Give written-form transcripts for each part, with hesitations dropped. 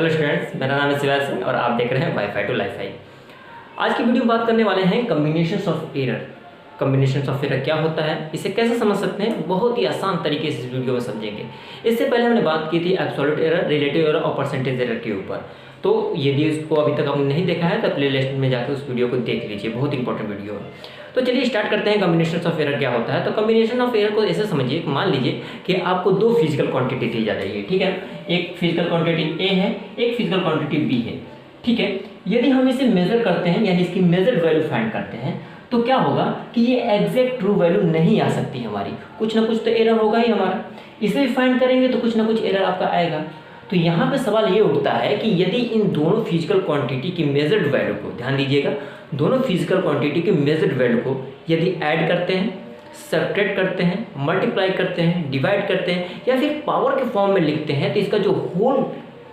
Hello students, मेरा नाम है शिवाज सिंह और आप देख रहे हैं वाईफाई टू लाइफाई। आज की वीडियो में बात करने वाले हैं combinations of error. Combinations of error क्या होता है, इसे कैसे समझ सकते हैं, बहुत ही आसान तरीके से इस वीडियो में समझेंगे। इससे पहले हमने बात की थी एब्सोल्यूट एरर, रिलेटिव एरर और परसेंटेज एरर के ऊपर। तो यदि इसको अभी तक आपने नहीं देखा है तो प्ले लिस्ट में जाकर उस वीडियो को देख लीजिए, बहुत इंपॉर्टेंट वीडियो है। तो चलिए स्टार्ट करते हैं कम्बिनेशन ऑफ एरर क्या होता है। तो कम्बिनेशन ऑफ एरर को ऐसे समझिए, मान लीजिए कि आपको दो फिजिकल क्वांटिटी दी जा रही है, ठीक है। एक फिजिकल क्वांटिटी ए है, एक फिजिकल क्वांटिटी बी है, ठीक है। यदि हम इसे मेजर करते हैं यानी इसकी मेजर्ड वैल्यू फाइंड करते हैं तो क्या होगा कि ये एग्जैक्ट ट्रू वैल्यू नहीं आ सकती हमारी, कुछ ना कुछ तो एरर होगा ही हमारा। इसे भी फाइंड करेंगे तो कुछ ना कुछ एरर आपका आएगा। तो यहाँ पे सवाल ये उठता है कि यदि इन दोनों फिजिकल क्वांटिटी की मेजर्ड वैल्यू को, ध्यान दीजिएगा, दोनों फिजिकल क्वांटिटी की मेजर्ड वैल्यू को यदि ऐड करते हैं, सब्ट्रैक्ट करते हैं, मल्टीप्लाई करते हैं, डिवाइड करते हैं या फिर पावर के फॉर्म में लिखते हैं तो इसका जो होल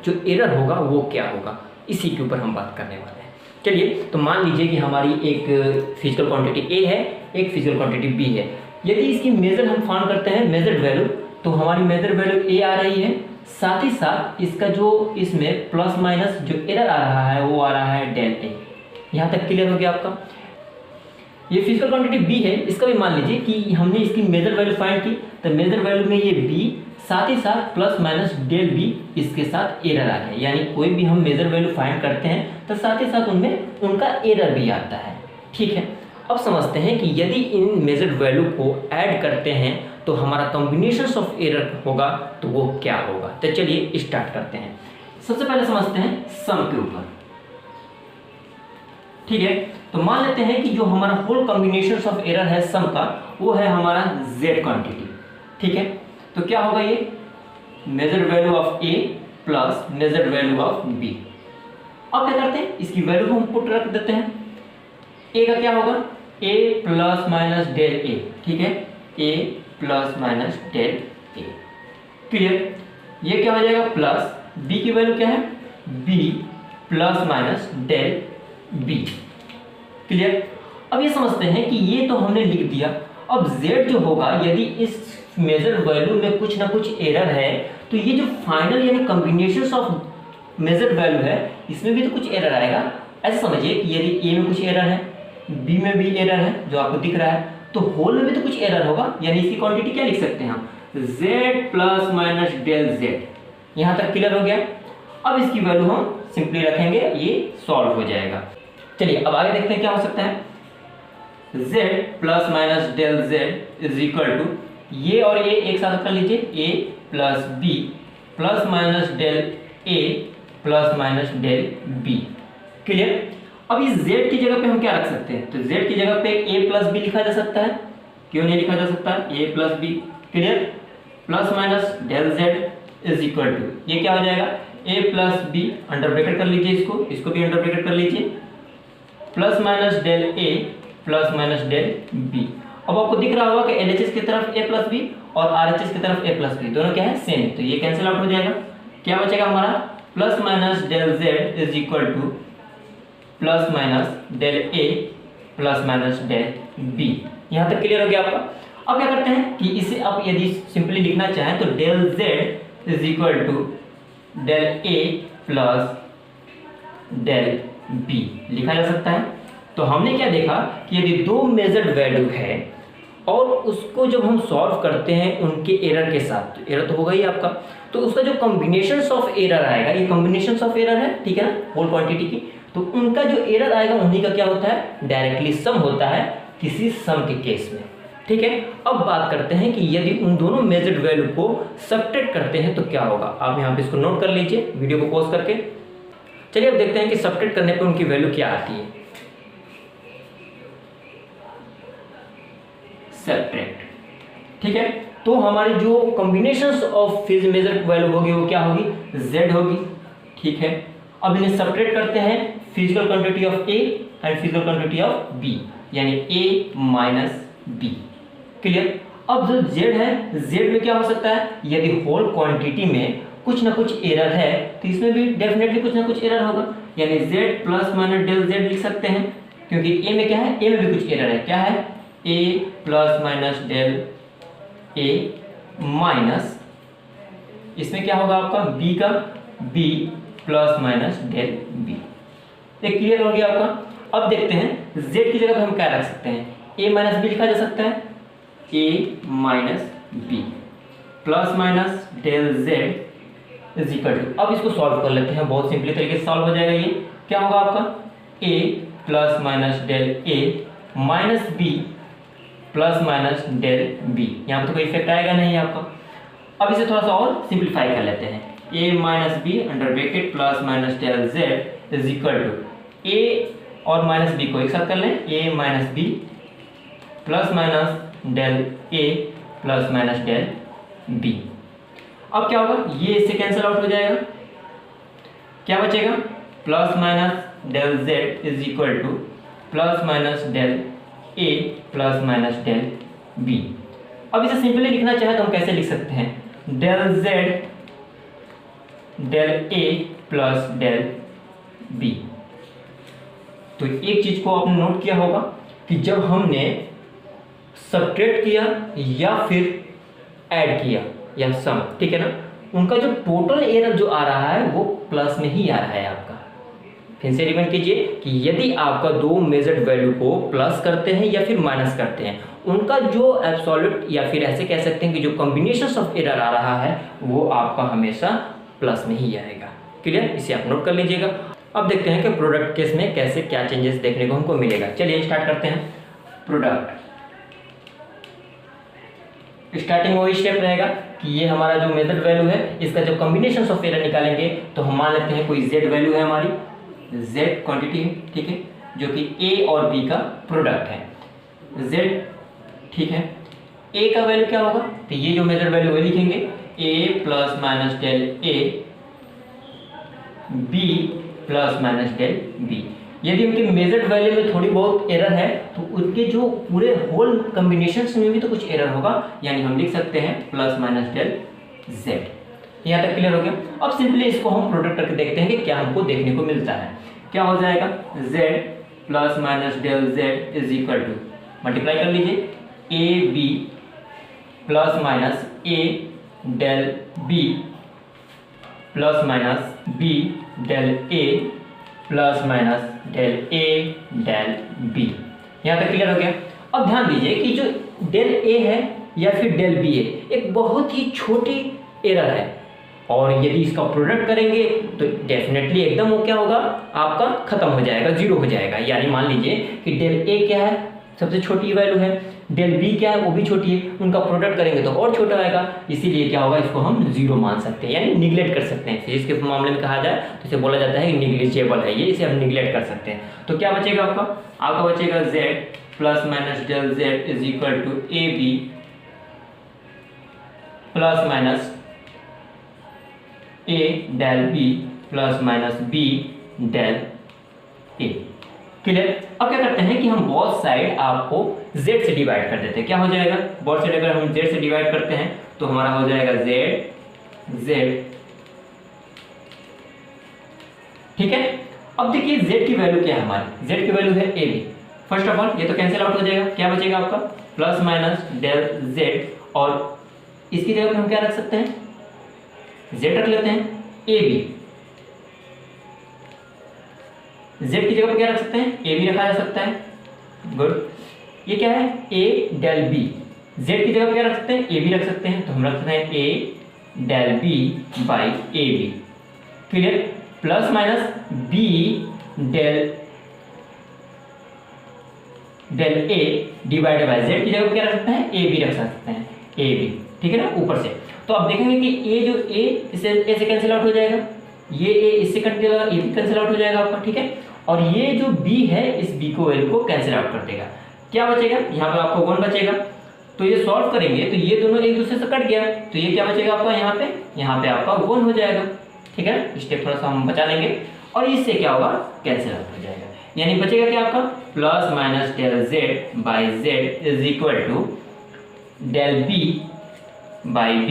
जो एरर होगा वो क्या होगा, इसी के ऊपर हम बात करने वाले हैं। चलिए, तो मान लीजिए कि हमारी एक फिजिकल क्वांटिटी ए है, एक फिजिकल क्वांटिटी बी है। यदि इसकी मेजर हम फाइंड करते हैं मेजर्ड वैल्यू, तो हमारी मेजर वैल्यू ए आ रही है, साथ ही साथ इसका जो इसमें प्लस माइनस जो एरर आ रहा है वो आ रहा है डेल ए। यहाँ तक क्लियर हो गया आपका। ये फिजिकल क्वांटिटी बी है, इसका भी मान लीजिए कि हमने इसकी मेजर वैल्यू फाइंड की, तो मेजर वैल्यू में ये बी, साथ ही साथ प्लस माइनस डेल बी इसके साथ एरर आ गया। यानी कोई भी हम मेजर वैल्यू फाइंड करते हैं तो साथ ही साथ उनमें उनका एरर भी आता है, ठीक है। अब समझते हैं कि यदि इन मेजर्ड वैल्यू को ऐड करते हैं तो हमारा कॉम्बिनेशन ऑफ एरर होगा तो वो क्या होगा। तो चलिए स्टार्ट करते हैं। सबसे पहले समझते हैं सम के ऊपर, ठीक है। तो मान लेते हैं कि जो हमारा होल कॉम्बिनेशन ऑफ एरर है सम का, वो है हमारा z क्वांटिटी, ठीक है। तो क्या होगा, ये measured value of a plus measured value of b। अब क्या करते हैं, इसकी वैल्यू हम पुट रख देते हैं। a का क्या होगा, a plus minus del a, ठीक है, a plus minus del a, clear. ये क्या हो जाएगा, प्लस b की वैल्यू क्या है, b plus minus del b, clear. अब ये समझते हैं कि ये तो हमने लिख दिया। अब z जो होगा, यदि इस मेजर वैल्यू में कुछ ना कुछ एरर है तो ये जो फाइनल यानी कॉम्बिनेशन ऑफ मेजर वैल्यू है इसमें भी तो कुछ एरर आएगा। ऐसे समझिए कि यदि a में कुछ एरर है, b में भी एरर है जो आपको दिख रहा है, तो होल में भी तो कुछ एरर होगा। यानी इसकी क्वांटिटी क्या लिख सकते हैं हम, z plus minus del z। यहाँ तक क्लियर हो गया। अब इसकी वैल्यू हम सिंपली रखेंगे, ये सॉल्व हो जाएगा। चलिए अब आगे देखते हैं क्या हो सकता है। z plus minus del z is equal to, ये और ये एक साथ कर लीजिए, a plus b plus minus del a plus minus del b, clear. अब इस z की जगह पे हम क्या रख सकते हैं, तो z की जगह पे a प्लस b लिखा जा सकता है, क्यों नहीं लिखा जा सकता, a plus b, clear. Plus minus del z is equal to, ये क्या हो जाएगा, a plus b, under bracket कर लीजिए, इसको भी अंडर ब्रैकेट कर लीजिए, plus minus del a plus minus del b। अब आपको दिख रहा होगा कि LHS की तरफ a प्लस b और RHS की तरफ a प्लस b दोनों क्या है, सेम है, तो ये कैंसिल आउट हो जाएगा। क्या बचेगा हमारा, plus minus del z is equal to plus minus del a plus minus del b। यहाँ तक क्लियर हो गया आपका। अब क्या करते हैं कि इसे आप यदि सिंपली लिखना चाहें तो del z is equal to del a plus del b लिखा जा सकता है। तो हमने क्या देखा कि यदि दो मेजर्ड वैल्यू है और उसको जब हम सॉल्व करते हैं उनके एरर के साथ, तो एरर तो होगा ही आपका, तो उसका जो कॉम्बिनेशन ऑफ एरर आएगा, ये कॉम्बिनेशन ऑफ एरर है, ठीक है ना, होल क्वांटिटी की, तो उनका जो एरर आएगा उन्हीं का क्या होता है, डायरेक्टली सम होता है किसी सम के केस में, ठीक है। अब बात करते हैं कि यदि उन दोनों मेजर्ड वैल्यू को सब्ट्रैक्ट करते हैं तो क्या होगा। आप यहाँ पे इसको नोट कर लीजिए वीडियो को पॉज करके। चलिए अब देखते हैं कि सब्ट्रैक्ट करने पर उनकी वैल्यू क्या आती है। सब्ट्रैक्ट, ठीक है। तो हमारी जो कॉम्बिनेशंस ऑफ फिज मेजर वैल्यू होगी वो क्या होगी, z होगी, ठीक है। अब इन्हें सब्ट्रैक्ट करते हैं, physical quantity of a and physical quantity of b, यानी a माइनस b, क्लियर। अब जो z है, z में क्या हो सकता है, यदि होल क्वांटिटी में कुछ ना कुछ एरर है तो इसमें भी डेफिनेटली कुछ ना कुछ एरर होगा, यानी z plus minus del z लिख सकते हैं, क्योंकि a में क्या है, a में भी कुछ एरर है, क्या है, a plus minus del a minus, इसमें क्या होगा आपका b का b plus minus del B. ये क्लियर हो गया आपका। अब देखते हैं z की जगह पे हम क्या रख सकते हैं, a माइनस बी लिखा जा सकता है, a minus B plus minus del z is equal to, अब इसको सॉल्व कर लेते हैं, बहुत सिंपली तरीके से सॉल्व हो जाएगा। ये क्या होगा आपका a plus minus del a minus b plus minus del b, यहाँ पे तो कोई इफेक्ट आएगा नहीं आपका। अब इसे थोड़ा सा और सिंप्लीफाई कर लेते हैं, a minus B under bracket plus minus del z is equal to a और माइनस b को एक साथ कर लें, a minus B plus minus del a plus minus del b। अब क्या होगा, ये इससे कैंसिल आउट हो जाएगा, क्या बचेगा plus minus del z is equal to plus minus del a plus minus del b। अब इसे सिंपली लिखना चाहे तो हम कैसे लिख सकते हैं, del z del a plus del b। तो एक चीज को आपने नोट किया होगा कि जब हमने सब्ट्रैक्ट किया या फिर ऐड किया या सम, ठीक है ना, उनका जो टोटल एरर जो आ रहा है वो प्लस में ही आ रहा है आपका। फिर से रिमाइंड कीजिए कि यदि आपका दो मेजर्ड वैल्यू को प्लस करते हैं या फिर माइनस करते हैं, उनका जो एब्सोल्यूट या फिर ऐसे कह सकते हैं कि जो कॉम्बिनेशन ऑफ एरर आ रहा है वो आपका हमेशा प्लस में ही आएगा। क्लियर, इसे आप नोट कर लीजिएगा। अब देखते हैं कि प्रोडक्ट केस में कैसे क्या चेंजेस देखने को हमको मिलेगा। चलिए स्टार्ट करते हैं। प्रोडक्ट स्टार्टिंग वही स्टेप रहेगा कि ये हमारा जो मेजर्ड वैल्यू है इसका जब कॉम्बिनेशन ऑफ एरर निकालेंगे तो हम मान लेते हैं कोई z वैल्यू है हमारी, z क्वांटिटी है, ठीक है, जो कि a और b का प्रोडक्ट है z, ठीक है। a का वैल्यू क्या होगा, तो ये जो मेजर्ड वैल्यू है लिखेंगे a plus minus del a b plus minus del b। यदि उनके मेजर्ड वैल्यू में थोड़ी बहुत एरर है तो उनके जो पूरे होल कॉम्बिनेशंस में भी तो कुछ एरर होगा, यानी हम लिख सकते हैं प्लस माइनस डेल z। यहाँ तक क्लियर हो गया। अब सिंपली इसको हम प्रोडक्ट करके देखते हैं कि क्या हमको देखने को मिलता है। क्या हो जाएगा, z plus minus del z is equal to, multiply कर लीजिए, a b plus minus a del b plus minus b del a plus minus del a del b। यहाँ तक क्लियर हो गया। अब ध्यान दीजिए कि जो डेल a है या फिर डेल b है एक बहुत ही छोटी एरर है, और यदि इसका प्रोडक्ट करेंगे तो डेफिनेटली एकदम वो क्या होगा आपका खत्म हो जाएगा, जीरो हो जाएगा। यानी मान लीजिए कि डेल a क्या है, सबसे छोटी वैल्यू है, डेल b क्या है वो भी छोटी है, उनका प्रोडक्ट करेंगे तो और छोटा आएगा, इसीलिए क्या होगा इसको हम जीरो मान सकते हैं, यानी निगलेक्ट कर सकते हैं। फिजिक्स के मामले में कहा जाए तो इसे बोला जाता है कि निग्लिजिबल है ये, इसे हम निगलेक्ट कर सकते हैं। तो क्या बचेगा आपका बचेगा z plus minus del z is equal to A B plus minus a del b plus minus b del a। Clear. अब क्या करते हैं कि हम बोथ साइड आपको z से डिवाइड कर देते हैं। क्या हो जाएगा, बोथ साइड अगर हम z से डिवाइड करते हैं तो हमारा हो जाएगा z, ठीक है। अब देखिए z की वैल्यू क्या है, हमारी z की वैल्यू है a b। First of all ये तो कैंसिल आउट हो जाएगा, क्या बचेगा आपका प्लस माइनस डेल z, और इसकी जगह पर हम क्या रख सकते हैं, z रख लेते हैं ए बी। z की जगह पर क्या रख सकते हैं, ए बी रखा जा सकता है, गुड। ये क्या है a डेल b, z की जगह पर क्या रख सकते हैं, ए बी रख सकते हैं, तो हम रख सकते हैं a del b by A B. Clear. Plus minus b del a divided by z की जगह पर क्या रख सकते हैं, ए बी रख सकते हैं, ए बी, ठीक है ना, ऊपर से। तो आप देखेंगे कि a जो a इससे a से कैंसिल आउट हो जाएगा, ये a इससे कट जाएगा, ये भी कैंसिल आउट हो जाएगा आपका, ठीक है। और ये जो b है इस b को वैल्यू को कैंसिल आउट कर देगा। क्या बचेगा, यहाँ पर आपको 1 बचेगा। तो ये सॉल्व करेंगे तो ये दोनों एक दूसरे से कट गया, तो ये क्या बचेगा आपका यहाँ पे आपका 1 हो जाएगा, ठीक है। स्टेप थोड़ा सा हम बचा लेंगे और इससे क्या होगा कैंसिल आउट हो जाएगा। यानी बचेगा क्या आपका plus minus del z by z is equal to del b by b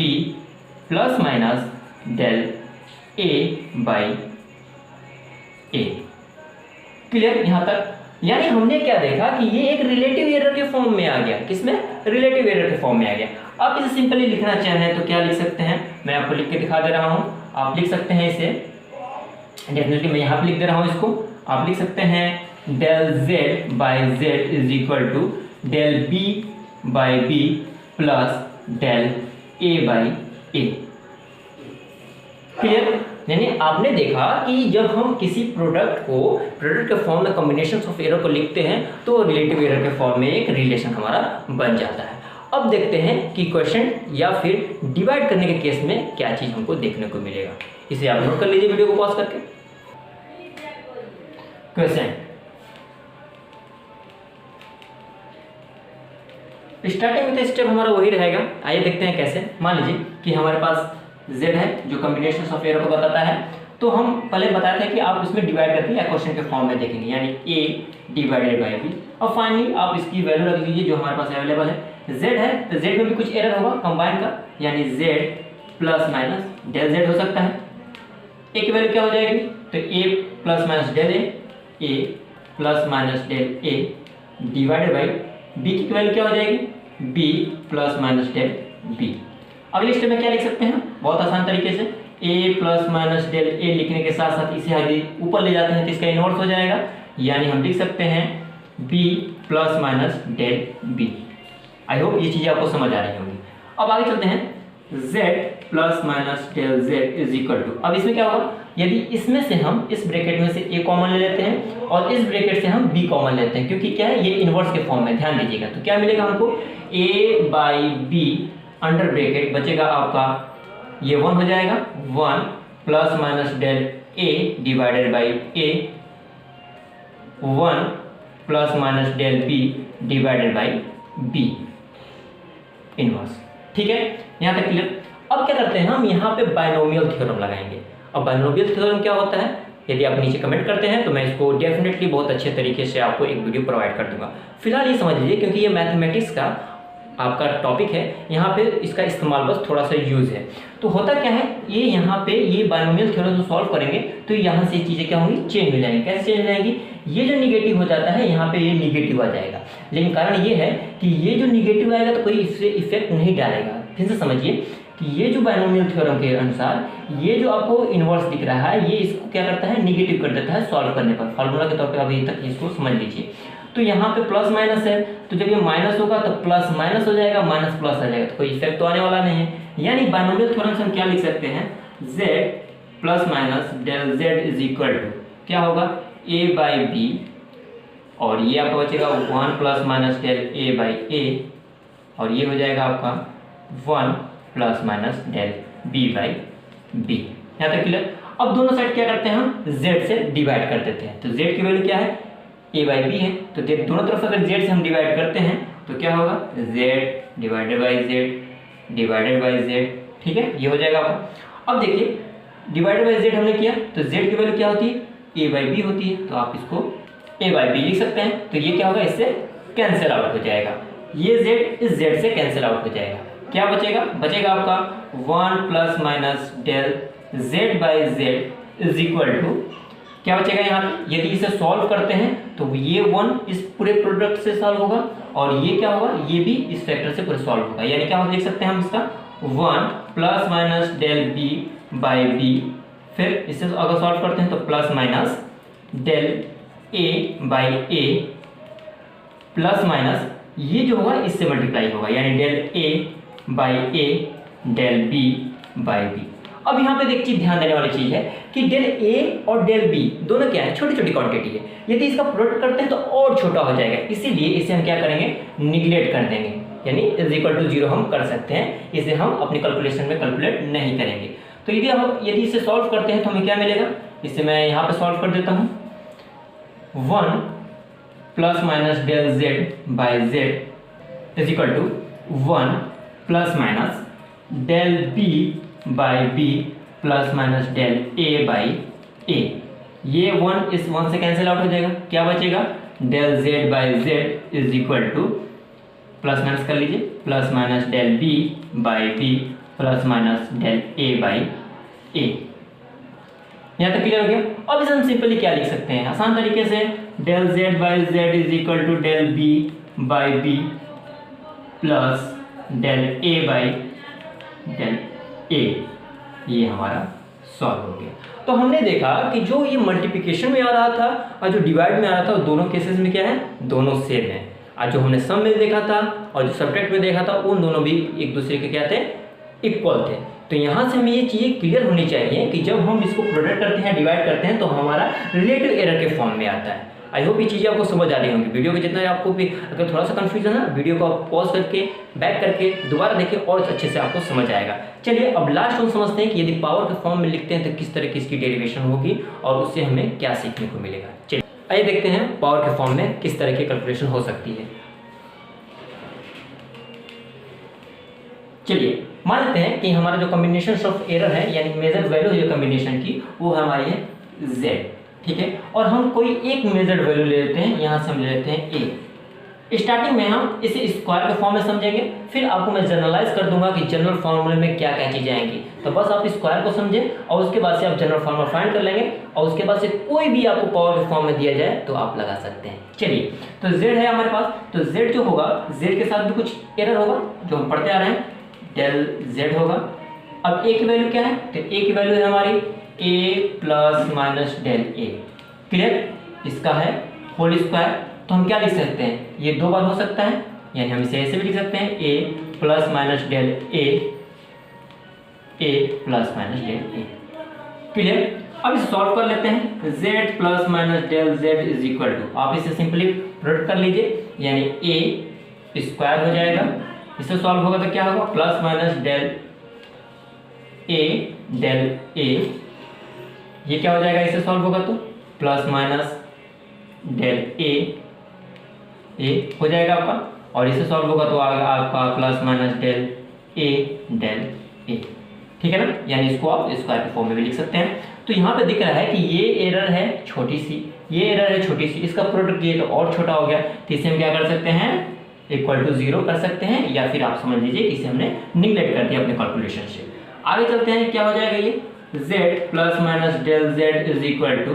plus minus del a by a। Clear यहाँ तक। यानी हमने क्या देखा कि ये एक रिलेटिव एरर के फॉर्म में आ गया, किसमें, रिलेटिव एरर के फॉर्म में आ गया। अब इसे सिंपली लिखना चाहें तो क्या लिख सकते हैं, मैं आपको लिख के दिखा दे रहा हूं। आप लिख सकते हैं इसे डेफिनेटली मैं यहाँ पे लिख दे रहा हूँ इसको, आप लिख सकते हैं del Z by Z is equal to del B by B plus del A by A. Clear? यानी आपने देखा कि जब हम किसी प्रोडक्ट के फॉर्म में कॉम्बिनेशन ऑफ एरर को लिखते हैं तो रिलेटिव एरर के फॉर्म में एक रिलेशन हमारा बन जाता है। अब देखते हैं कि क्वेश्चन या फिर डिवाइड करने के केस में क्या चीज हमको देखने को मिलेगा। इसे आप नोट कर लीजिए वीडियो को पॉज करके। क्वेश्चन स्टार्टिंग में तो स्टेप हमारा वही रहेगा, आइए देखते हैं कैसे। मान लीजिए कि हमारे पास z है जो कॉम्बिनेशन ऑफ एरर को बताता है, तो हम पहले बताए थे कि आप इसमें डिवाइड करके या क्वेश्चन के फॉर्म में देखेंगे, यानी a डिवाइडेड बाई b। और फाइनली आप इसकी वैल्यू रख लीजिए जो हमारे पास अवेलेबल है। z है तो z में भी कुछ एरर होगा कंबाइन का, यानी z plus minus del z हो सकता है। a की वैल्यू क्या हो जाएगी, तो a plus minus del a plus minus del a divided by b की वैल्यू क्या हो जाएगी, b plus minus del b। अगले स्टेप में क्या लिख सकते हैं, बहुत आसान तरीके से a plus minus del a लिखने के साथ साथ इसे आगे ऊपर ले जाते हैं तो इसका इनवर्स हो जाएगा, यानी हम लिख सकते हैं b plus minus del b। I hope ये चीजें आपको समझ आ रही होंगी। अब आगे चलते हैं, z plus minus del z is equal to, अब इसमें क्या होगा, यदि इसमें से हम इस ब्रैकेट में से a कॉमन ले लेते हैं और इस ब्रैकेट से हम b कॉमन लेते हैं, क्योंकि क्या है ये इनवर्स के फॉर्म में, ध्यान दीजिएगा। तो क्या मिलेगा हमको, a by B under bracket बचेगा आपका ये 1 हो जाएगा, 1 plus minus del a divided by a, 1 plus minus del b divided by b inverse. ठीक है, यहाँ तक क्लियर। अब क्या करते हैं हम यहाँ पे बाइनोमियल थ्योरम लगाएंगे। अब बाइनोमियल थ्योरम क्या होता है, यदि आप नीचे कमेंट करते हैं तो मैं इसको डेफिनेटली बहुत अच्छे तरीके से आपको एक वीडियो प्रोवाइड कर दूंगा। फिलहाल ये समझ लीजिए क्योंकि ये मैथमेटिक्स का आपका टॉपिक है, यहाँ पे इसका इस्तेमाल बस थोड़ा सा यूज है। तो होता क्या है, ये यहाँ पे ये बाइनोमियल थ्योरम सॉल्व करेंगे तो यहाँ से चीज़ें क्या होंगी, चेंज हो जाएंगी। कैसे चेंज हो जाएंगी, ये जो निगेटिव हो जाता है यहाँ पे ये निगेटिव आ जाएगा, लेकिन कारण ये है कि ये जो निगेटिव आएगा तो कोई इससे इफेक्ट नहीं डालेगा। फिर से समझिए कि ये जो बाइनोमियल थ्योरम के अनुसार ये जो आपको इनवर्स दिख रहा है ये इसको क्या करता है, निगेटिव कर देता है सॉल्व करने पर। फॉर्मूला के तौर पे अभी तक इसको समझ लीजिए। तो यहाँ पे प्लस माइनस है, तो जब ये माइनस होगा तो प्लस माइनस हो जाएगा, माइनस प्लस आ जाएगा, तो कोई इफेक्ट तो आने वाला नहीं है। यानी बाइनोमियल थ्योरम से हम क्या लिख सकते हैं, z plus minus del z is equal to क्या होगा, a बाई बी, और ये आपका बचेगा 1 plus minus del a by a, और ये हो जाएगा आपका 1 plus minus del b by b। यहाँ तक क्लियर। अब दोनों साइड क्या करते हैं, हम z से डिवाइड कर देते हैं। तो z की वैल्यू क्या है, a बाई बी है, तो दोनों तरफ अगर z से हम डिवाइड करते हैं तो क्या होगा, z divided by z divided by z। ठीक है, ये हो जाएगा आपका। अब देखिए डिवाइडेड बाई z हमने किया तो z की वैल्यू क्या होती है, a बाई बी होती है, तो आप इसको a बाई बी लिख सकते हैं। तो ये क्या होगा, इससे कैंसिल आउट हो जाएगा, ये z इस z से कैंसिल आउट हो जाएगा। क्या बचेगा, बचेगा आपका 1 plus minus del z by z is equal to क्या बचेगा यहाँ पे, यदि इसे सॉल्व करते हैं तो ये 1 इस पूरे प्रोडक्ट से सॉल्व होगा और ये क्या होगा, ये भी इस फैक्टर से पूरे सॉल्व होगा। यानी क्या हम देख सकते हैं हम इसका 1 plus minus del b by b, फिर इससे अगर सॉल्व करते हैं तो plus minus del a by a plus minus ये जो होगा इससे मल्टीप्लाई होगा, यानी del a by a del b by b। अब यहाँ पे एक चीज ध्यान देने वाली चीज है कि डेल a और डेल b दोनों क्या है, छोटी छोटी क्वांटिटी है। यदि इसका प्रोडक्ट करते हैं तो और छोटा हो जाएगा, इसीलिए इसे हम क्या करेंगे, निगलेक्ट कर देंगे, यानी इज इक्वल टू 0 हम कर सकते हैं, इसे हम अपनी कैलकुलेशन में कैलकुलेट नहीं करेंगे। तो यदि इसे सॉल्व करते हैं तो हमें क्या मिलेगा, इसे मैं यहाँ पे सॉल्व कर देता हूँ, 1 plus minus del z by z is equal to 1 plus minus del b by b plus minus del a by a। ये 1 इस 1 से कैंसिल आउट हो जाएगा, क्या बचेगा, del z by z is equal to plus minus कर लीजिए, plus minus del b by b plus minus del a by a। यहाँ तक क्लियर हो गया। अब इसे हम सिंपली क्या लिख सकते हैं, आसान तरीके से del z by z is equal to del b by b plus del a by del a। ये हमारा सॉल्व हो गया। तो हमने देखा कि जो ये मल्टीप्लिकेशन में आ रहा था और जो डिवाइड में आ रहा था, दोनों केसेस में क्या है, दोनों सेम है। और जो हमने सम में देखा था और जो सब्ट्रैक्ट में देखा था, उन दोनों भी एक दूसरे के क्या थे, इक्वल थे। तो यहाँ से हमें ये चीज़ें क्लियर होनी चाहिए कि जब हम इसको प्रोडक्ट करते हैं, डिवाइड करते हैं, तो हमारा रिलेटिव एरर के फॉर्म में आता है। आई होप ये चीज़ें आपको समझ आ रही होंगी। वीडियो के जितना आपको भी अगर थोड़ा सा कंफ्यूजन है, वीडियो को आप पॉज करके बैक करके दोबारा देखिए और अच्छे से आपको समझ आएगा। चलिए अब लास्ट हम समझते हैं कि यदि पावर के फॉर्म में लिखते हैं तो किस तरह की इसकी डेरिवेशन होगी और उससे हमें क्या सीखने को मिलेगा। चलिए आइए देखते हैं पावर के फॉर्म में किस तरह की कैलकुलेशन हो सकती है। चलिए मान लेते हैं कि हमारा जो कॉम्बिनेशन ऑफ एरर है, यानी मेजर वैल्यू है कॉम्बिनेशन की, वो हमारी है z, ठीक है। और हम कोई एक मेजर्ड वैल्यू ले लेते हैं, यहाँ से हम ले लेते हैं a। स्टार्टिंग में हम इसे स्क्वायर के फॉर्म में समझेंगे, फिर आपको मैं जनरलाइज कर दूंगा कि जनरल फॉर्मूले में क्या क्या चीजें आएंगी। तो बस आप स्क्वायर को समझें और उसके बाद से आप जनरल फॉर्मूला फाइंड कर लेंगे और उसके बाद से कोई भी आपको पावर के फॉर्म में दिया जाए तो आप लगा सकते हैं। चलिए तो z है हमारे पास, तो z जो होगा, z के साथ भी कुछ एरर होगा जो हम पढ़ते आ रहे हैं, डेल z होगा। अब a की वैल्यू क्या है, तो a की वैल्यू है हमारी a plus minus del a, clear. इसका है होल स्क्वायर, तो हम क्या लिख सकते हैं, ये दो बार हो सकता है, यानी हम इसे ऐसे भी लिख सकते हैं a plus minus del a plus minus del a, clear. अब इसे सॉल्व कर लेते हैं। z plus minus del z is equal to, आप इसे सिंपली प्रोडक्ट कर लीजिए, यानी a स्क्वायर हो जाएगा, इससे सॉल्व होगा तो क्या होगा, प्लस माइनस डेल a, ये क्या हो जाएगा, इससे सॉल्व होगा तो प्लस माइनस डेल a हो जाएगा आपका, और इससे सॉल्व होगा तो आएगा आपका प्लस माइनस डेल a, ठीक है ना। यानी इसको आप स्क्वायर के फॉर्म में भी लिख सकते हैं। तो यहाँ पे दिख रहा है कि ये एरर है छोटी सी, ये एरर है छोटी सी, इसका प्रोडक्ट ये तो और छोटा हो गया, तो इसे हम क्या कर सकते हैं, इक्वल टू 0 कर सकते हैं, या फिर आप समझ लीजिए कि इसे हमने निगलेक्ट कर दिया अपने कैलकुलेशन से। आगे चलते हैं, क्या हो जाएगा ये z plus minus del z is equal to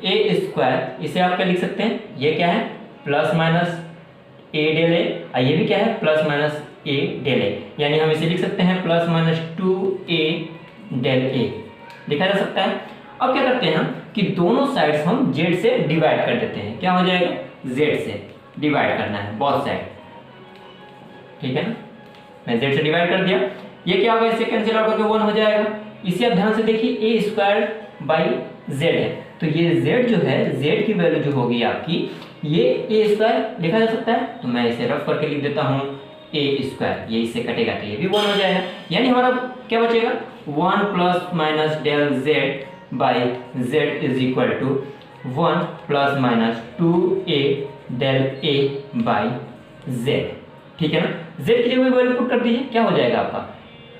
a square, इसे आप क्या लिख सकते हैं, ये क्या है plus minus a del a, और ये भी क्या है plus minus a del a, यानी हम इसे लिख सकते हैं plus minus 2a del a, लिखा जा सकता है। अब क्या करते हैं हम कि दोनों साइड्स हम z से डिवाइड कर देते हैं, क्या हो जाएगा, z से डिवाइड करना है बोथ साइड, ठीक है ना। मैं z से डिवाइड कर दिया, ये क्या होगा, इससे कैंसिल आउट करके 1 हो जाएगा। इसे आप ध्यान से देखिए, a स्क्वायर बाई z है, तो ये z जो है, z की वैल्यू जो होगी आपकी, ये a स्क्वायर लिखा जा सकता है, तो मैं इसे रफ करके लिख देता हूँ a स्क्वायर, ये इससे कटेगा तो ये भी 1 हो जाएगा, यानी हमारा क्या बचेगा, 1 plus minus del z by z is equal to 1 plus minus 2a del a by z, ठीक है ना। z की जगह वैल्यू पुट कर दीजिए, क्या हो जाएगा आपका,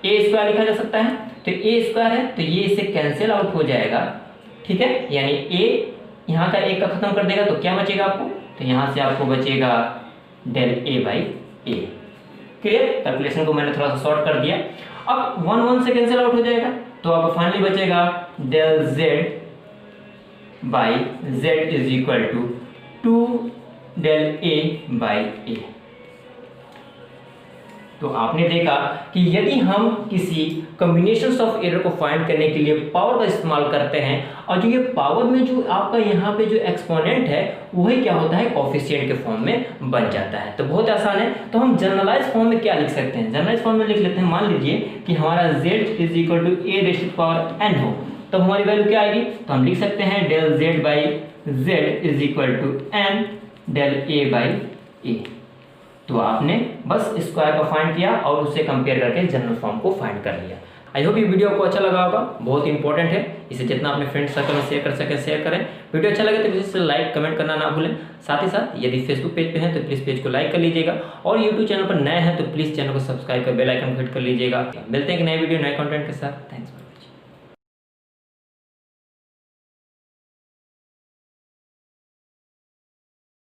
a स्क्वायर लिखा जा सकता है, तो a स्क्वायर है तो ये इससे कैंसिल आउट हो जाएगा, ठीक है। यानी a यहाँ का एक का खत्म कर देगा तो क्या बचेगा आपको, तो यहाँ से आपको बचेगा del a by a, clear. Calculation को मैंने थोड़ा सा शॉर्ट कर दिया। अब 1 से कैंसिल आउट हो जाएगा, तो आपको फाइनली बचेगा del z by z is equal to 2 del a by a। तो आपने देखा कि यदि हम किसी कॉम्बिनेशंस ऑफ एरर को फाइंड करने के लिए पावर का इस्तेमाल करते हैं, और जो ये पावर में जो आपका यहाँ पे जो एक्सपोनेंट है वही क्या होता है, कोफिशिएंट के फॉर्म में बन जाता है। तो बहुत आसान है। तो हम जनरलाइज फॉर्म में क्या लिख सकते हैं, जनरलाइज फॉर्म में लिख लेते हैं, मान लीजिए कि हमारा z is equal to a raise to power n हो, तो हमारी वैल्यू क्या आएगी, तो हम लिख सकते हैं del z by z is equal to n del a by a। तो आपने बस स्क्वायर का फाइंड किया और उससे कंपेयर करके जनरल फॉर्म को फाइंड कर लिया। आई होप ये वीडियो आपको अच्छा लगा होगा, बहुत इंपॉर्टेंट है, इसे जितना अपने फ्रेंड सर्कल में शेयर कर सकें शेयर करें। वीडियो अच्छा लगे तो प्लीज़ इसे लाइक कमेंट करना ना भूलें। साथ ही साथ यदि फेसबुक पेज पे हैं तो प्लीज़ पेज को लाइक कर लीजिएगा, और यूट्यूब चैनल पर नए हैं तो प्लीज़ चैनल को सब्सक्राइब कर बेल आइकन को हिट कर लीजिएगा। मिलते हैं एक नए वीडियो नए कंटेंट के साथ। थैंक्स।